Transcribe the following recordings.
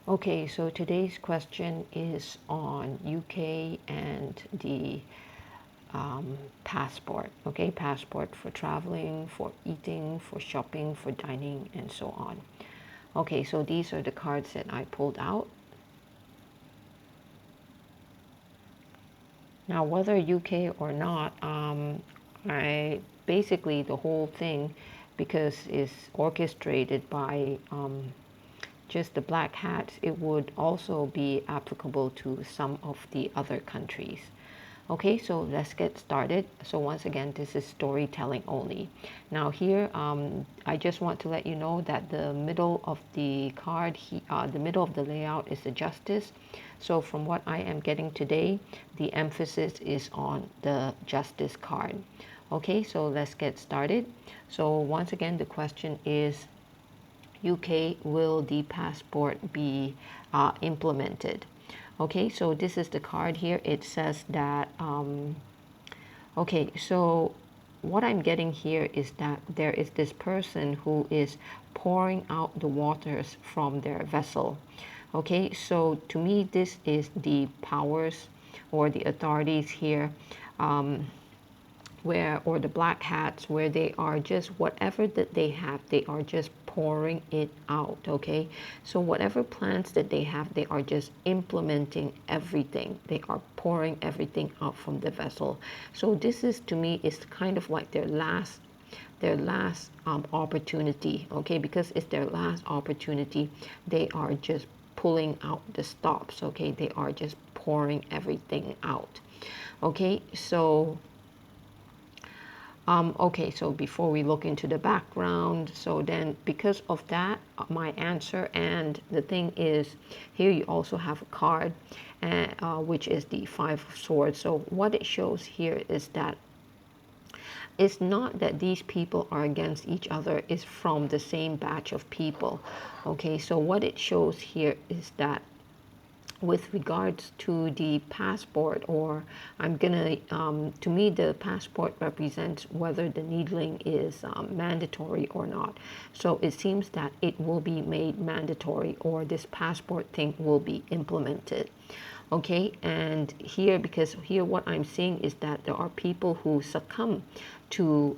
Okay, so today's question is on UK and the passport. Okay, passport for traveling, for eating, for shopping, for dining, and so on. Okay, so these are the cards that I pulled out. Now, whether UK or not, I basically the whole thing, because it's orchestrated by just the black hats, it would also be applicable to some of the other countries. Okay, so let's get started. So once again, this is storytelling only. Now here, I just want to let you know that the middle of the card, the middle of the layout is the justice. So from what I am getting today, the emphasis is on the justice card. Okay, so let's get started. So once again, the question is, UK, will the passport be implemented? Okay, so this is the card here. It says that, okay, so what I'm getting here is that there is this person who is pouring out the waters from their vessel. Okay, so to me, this is the powers or the authorities here, where, or the black hats, where they are just whatever that they have, they are just pouring it out. Okay, so whatever plans that they have, they are just implementing everything. They are pouring everything out from the vessel. So this is, to me, is kind of like their last opportunity. Okay, because it's their last opportunity, they are just pulling out the stops. Okay, they are just pouring everything out. Okay, so okay, so before we look into the background, so then because of that, my answer, and the thing is, here you also have a card, which is the Five of Swords. So what it shows here is that it's not that these people are against each other, it's from the same batch of people. Okay, so what it shows here is that with regards to the passport, or I'm gonna, to me, the passport represents whether the needling is mandatory or not. So it seems that it will be made mandatory, or this passport thing will be implemented. Okay, and here, because here what I'm seeing is that there are people who succumb to,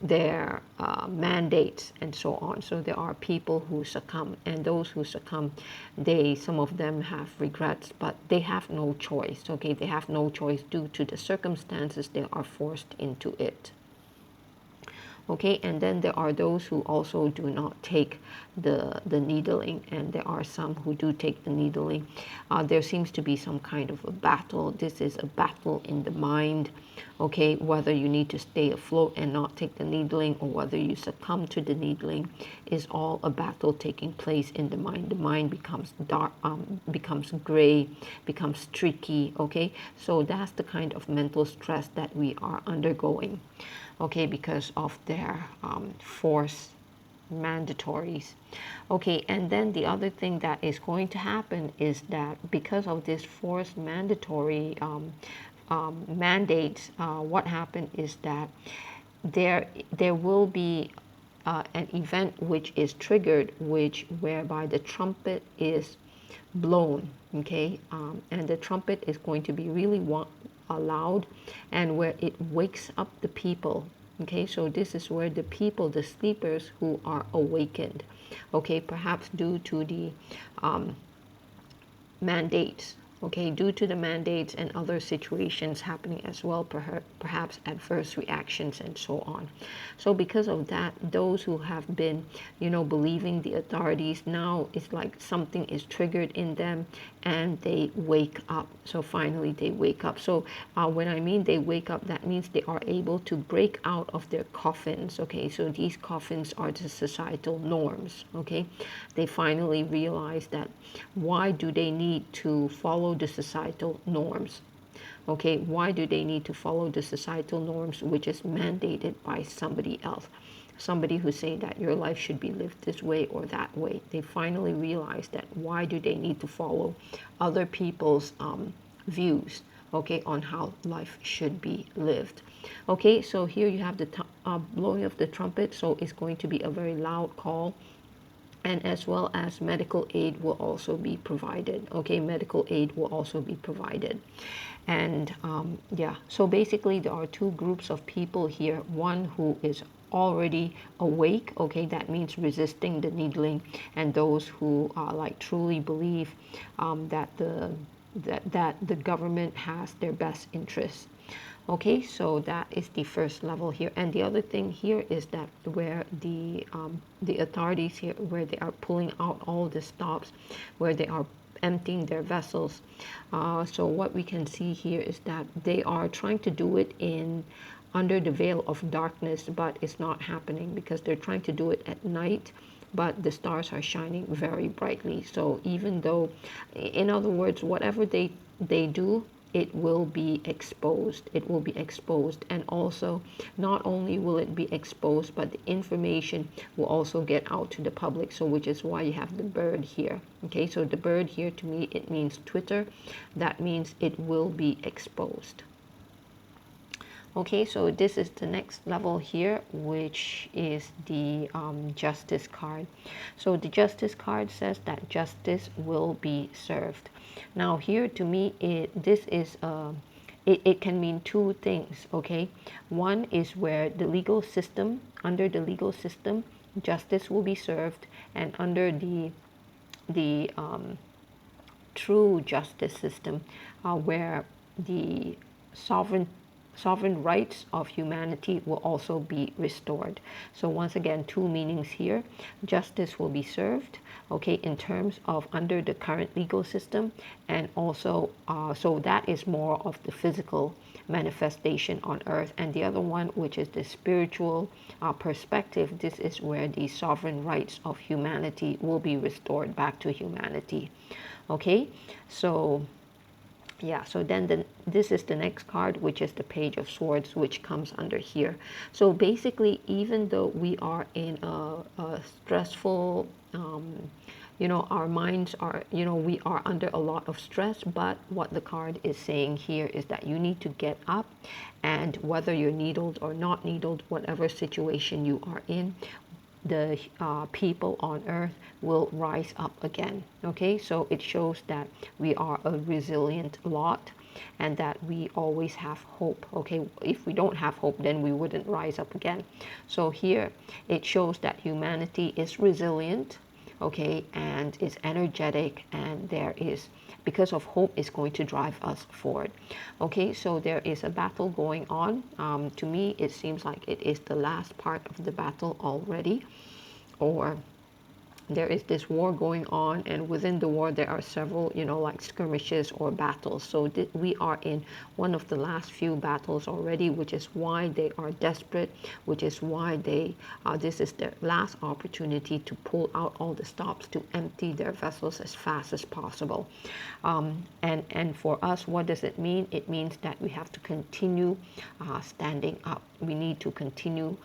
their mandates and so on. So there are people who succumb, and those who succumb, some of them have regrets, but they have no choice. Okay, they have no choice due to the circumstances, they are forced into it. Okay, and then there are those who also do not take the needling, and there are some who do take the needling. There seems to be some kind of a battle. This is a battle in the mind. Okay, whether you need to stay afloat and not take the needling, or whether you succumb to the needling, is all a battle taking place in the mind. The mind becomes dark, becomes gray, becomes streaky. Okay, so that's the kind of mental stress that we are undergoing. Okay, because of their force mandatories. Okay, and then the other thing that is going to happen is that because of this forced mandatory mandates, what happened is that there will be an event which is triggered, which whereby the trumpet is blown. Okay, and the trumpet is going to be really loud, and where it wakes up the people. Okay, so this is where the people, the sleepers who are awakened. Okay, perhaps due to the mandates. Okay, due to the mandates and other situations happening as well, perhaps adverse reactions and so on. So because of that, those who have been, believing the authorities, now it's like something is triggered in them, and they wake up. So finally they wake up. So when I mean they wake up, that means they are able to break out of their coffins. Okay, so these coffins are the societal norms. Okay, they finally realize that why do they need to follow the societal norms? Okay, why do they need to follow the societal norms which is mandated by somebody else? Somebody who say that your life should be lived this way or that way. They finally realize that why do they need to follow other people's views? okay, on how life should be lived. Okay, so here you have the blowing of the trumpet, so it's going to be a very loud call, and as well as medical aid will also be provided. Okay, medical aid will also be provided. And yeah, so basically there are two groups of people here. One who is already awake, okay, that means resisting the needling, and those who like truly believe that the government has their best interests. Okay, so that is the first level here. And the other thing here is that where the authorities here, where they are pulling out all the stops, where they are emptying their vessels. So what we can see here is that they are trying to do it in under the veil of darkness, but it's not happening because they're trying to do it at night, but the stars are shining very brightly. So even though, in other words, whatever they do, it will be exposed. It will be exposed. And also, not only will it be exposed, but the information will also get out to the public. So which is why you have the bird here. Okay, so the bird here, to me, it means Twitter. That means it will be exposed. Okay, so this is the next level here, which is the justice card. So the justice card says that justice will be served. Now here, to me, this is it can mean two things. Okay, one is where the legal system, under the legal system, justice will be served, and under the true justice system, where the sovereign rights of humanity will also be restored. So once again, two meanings here. Justice will be served, okay, in terms of under the current legal system, and also so that is more of the physical manifestation on earth. And the other one, which is the spiritual perspective, this is where the sovereign rights of humanity will be restored back to humanity. Okay, so yeah, so then this is the next card, which is the Page of Swords, which comes under here. So basically, even though we are in a stressful, our minds are, we are under a lot of stress, but what the card is saying here is that you need to get up, and whether you're needled or not needled, whatever situation you are in, the people on earth will rise up again. Okay, so it shows that we are a resilient lot, and that we always have hope. Okay, if we don't have hope, then we wouldn't rise up again. So here it shows that humanity is resilient, okay, and is energetic, and there is, because of hope, is going to drive us forward. Okay, so there is a battle going on. To me, it seems like it is the last part of the battle already, or there is this war going on, and within the war there are several, like skirmishes or battles. So we are in one of the last few battles already, which is why they are desperate, which is why they this is their last opportunity to pull out all the stops, to empty their vessels as fast as possible. And for us, what does it mean? It means that we have to continue standing up. We need to continue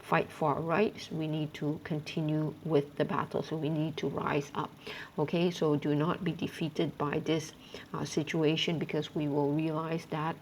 fight for our rights. We need to continue with the battle. So we need to rise up. Okay, so do not be defeated by this situation, because we will realize that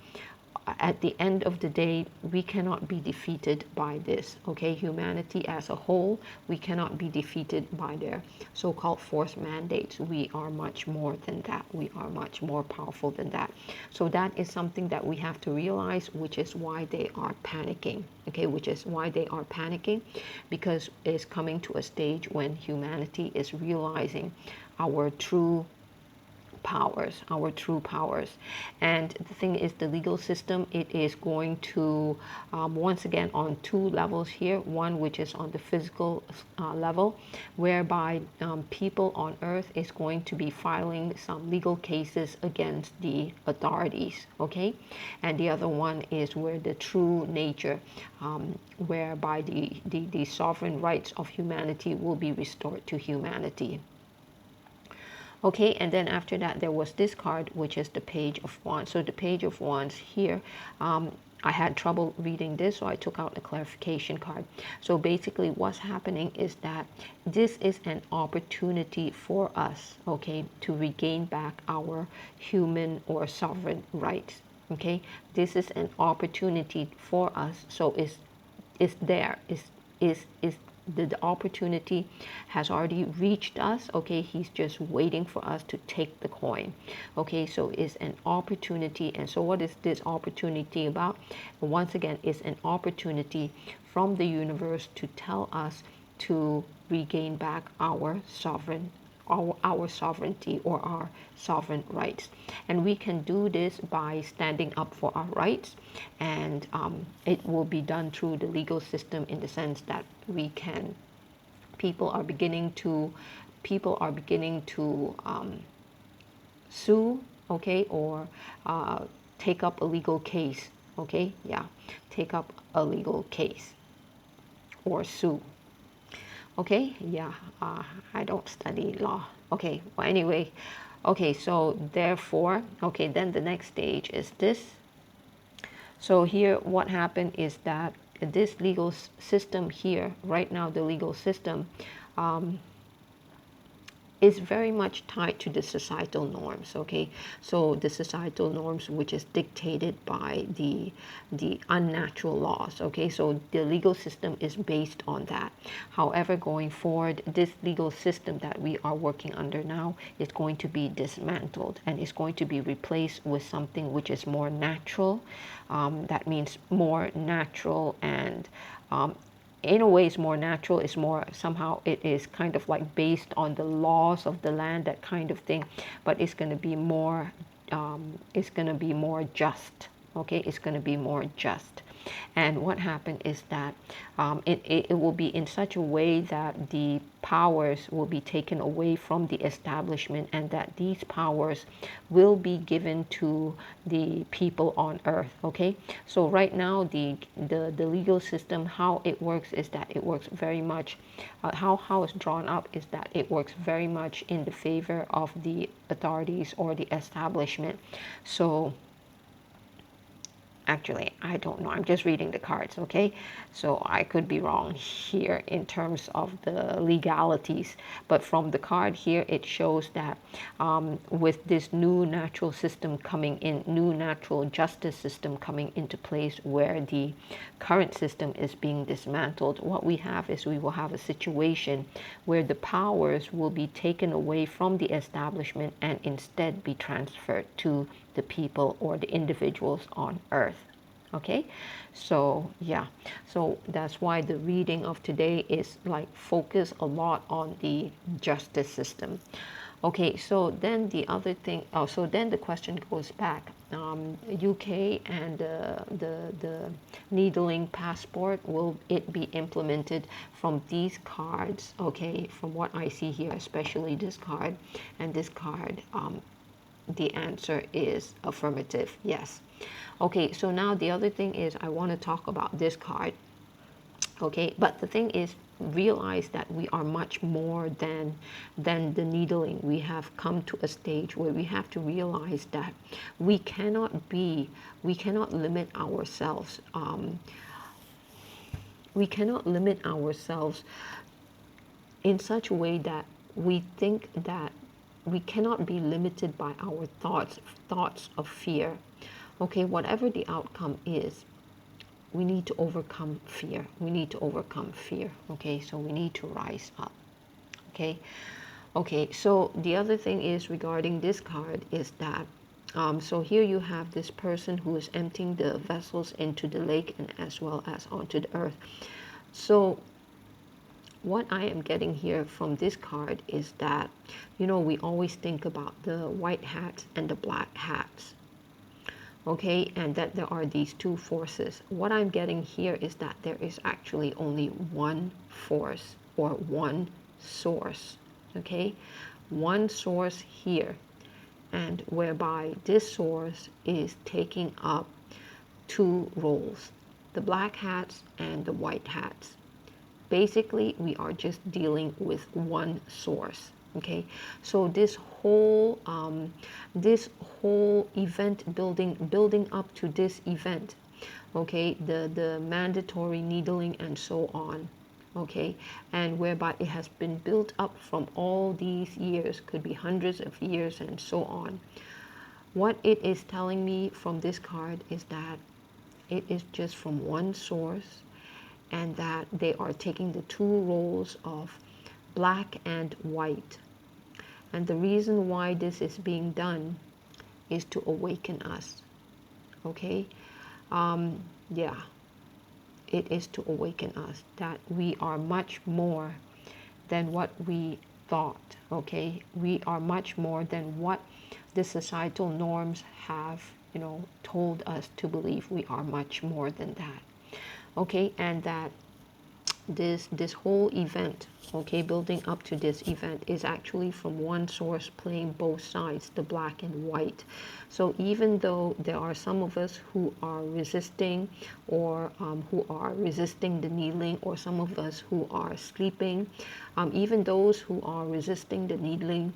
at the end of the day, we cannot be defeated by this. Okay, humanity as a whole, we cannot be defeated by their so-called forced mandates. We are much more than that. We are much more powerful than that. So that is something that we have to realize, which is why they are panicking. Okay, which is why they are panicking, because it's coming to a stage when humanity is realizing our true powers, our true powers. And the thing is, the legal system, it is going to once again on two levels here. One, which is on the physical level, whereby people on earth is going to be filing some legal cases against the authorities. Okay, and the other one is where the true nature, whereby the sovereign rights of humanity will be restored to humanity. Okay, and then after that there was this card, which is the Page of Wands. So the Page of Wands here, I had trouble reading this, so I took out the clarification card. So basically what's happening is that this is an opportunity for us, okay, to regain back our human or sovereign rights. Okay, this is an opportunity for us. So it's there. Is the opportunity has already reached us. Okay, he's just waiting for us to take the coin. Okay, so it's an opportunity. And so what is this opportunity about? Once again, it's an opportunity from the universe to tell us to regain back our sovereignty or our sovereign rights. And we can do this by standing up for our rights, and it will be done through the legal system, in the sense that we can people are beginning to sue, okay, or take up a legal case. Okay, yeah, take up a legal case or sue. Okay, yeah, I don't study law. Okay, well, anyway, okay, so therefore, okay, then the next stage is this. So here, what happened is that this legal system here, right now, the legal system, is very much tied to the societal norms. Okay, so the societal norms, which is dictated by the unnatural laws. Okay, so the legal system is based on that. However, going forward, this legal system that we are working under now is going to be dismantled, and is going to be replaced with something which is more natural. That means more natural, and in a way it's more natural. It's more, somehow it is kind of like based on the laws of the land, that kind of thing, but it's going to be more just. Okay, it's going to be more just. And what happened is that it will be in such a way that the powers will be taken away from the establishment, and that these powers will be given to the people on earth. Okay, so right now the legal system, how it works is that it works very much, how it's drawn up is that it works very much in the favor of the authorities or the establishment. So actually, I don't know. I'm just reading the cards, okay? So I could be wrong here in terms of the legalities. But from the card here, it shows that with this new natural system coming in, new natural justice system coming into place, where the current system is being dismantled, what we have is we will have a situation where the powers will be taken away from the establishment and instead be transferred to the people or the individuals on earth. Okay, so yeah, so that's why the reading of today is like focus a lot on the justice system. Okay, so then the other thing, so then the question goes back. UK and the needling passport, will it be implemented from these cards? Okay, from what I see here, especially this card and this card, the answer is affirmative, yes. Okay, so now the other thing is I want to talk about this card. Okay, but the thing is, realize that we are much more than the needling. We have come to a stage where we have to realize that we cannot limit ourselves. We cannot limit ourselves in such a way that we think that we cannot be limited by our thoughts of fear. Okay, whatever the outcome is, we need to overcome fear. We need to overcome fear. Okay, so we need to rise up. Okay, okay, so the other thing is regarding this card is that so here you have this person who is emptying the vessels into the lake and as well as onto the earth. So what I am getting here from this card is that, you know, we always think about the white hats and the black hats. Okay, and that there are these two forces. What I'm getting here is that there is actually only one force or one source. Okay, one source here, and whereby this source is taking up two roles, the black hats and the white hats. Basically, we are just dealing with one source. Okay, so this whole event building up to this event, okay, the mandatory needling and so on, okay, and whereby it has been built up from all these years, could be hundreds of years and so on. What it is telling me from this card is that it is just from one source, and that they are taking the two roles of black and white. And the reason why this is being done is to awaken us. Okay? Yeah, it is to awaken us that we are much more than what we thought. Okay? We are much more than what the societal norms have, told us to believe. We are much more than that. Okay? And that this whole event, okay, building up to this event, is actually from one source playing both sides, the black and white. So even though there are some of us who are resisting, or who are resisting the needling, or some of us who are sleeping, even those who are resisting the needling,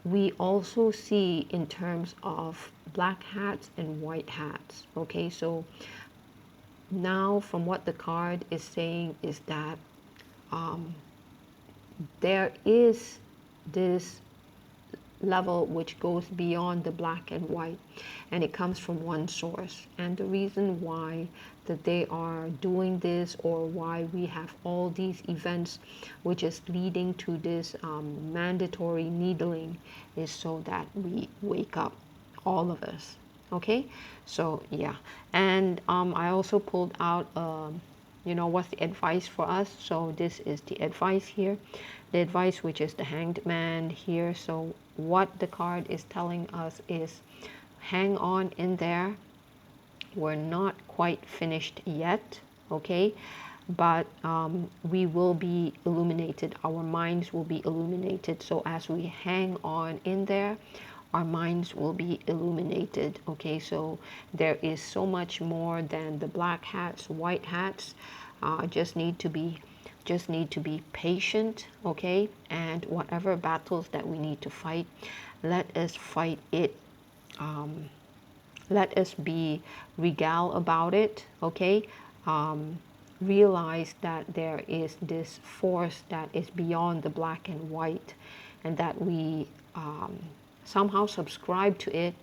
we also see in terms of black hats and white hats. Okay, so now from what the card is saying is that there is this level which goes beyond the black and white, and it comes from one source. And the reason why that they are doing this, or why we have all these events which is leading to this mandatory needling, is so that we wake up, all of us. Okay, so yeah. And I also pulled out what's the advice for us. So this is the advice here, the advice, which is the Hanged Man here. So what the card is telling us is, hang on in there, we're not quite finished yet, okay, but we will be illuminated, our minds will be illuminated. So as we hang on in there, our minds will be illuminated. Okay, so there is so much more than the black hats, white hats. Just need to be patient. Okay, and whatever battles that we need to fight, let us fight it. Let us be regal about it. Okay, realize that there is this force that is beyond the black and white, and that we somehow subscribe to it,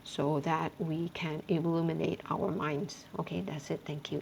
so that we can illuminate our minds. Okay, that's it. Thank you.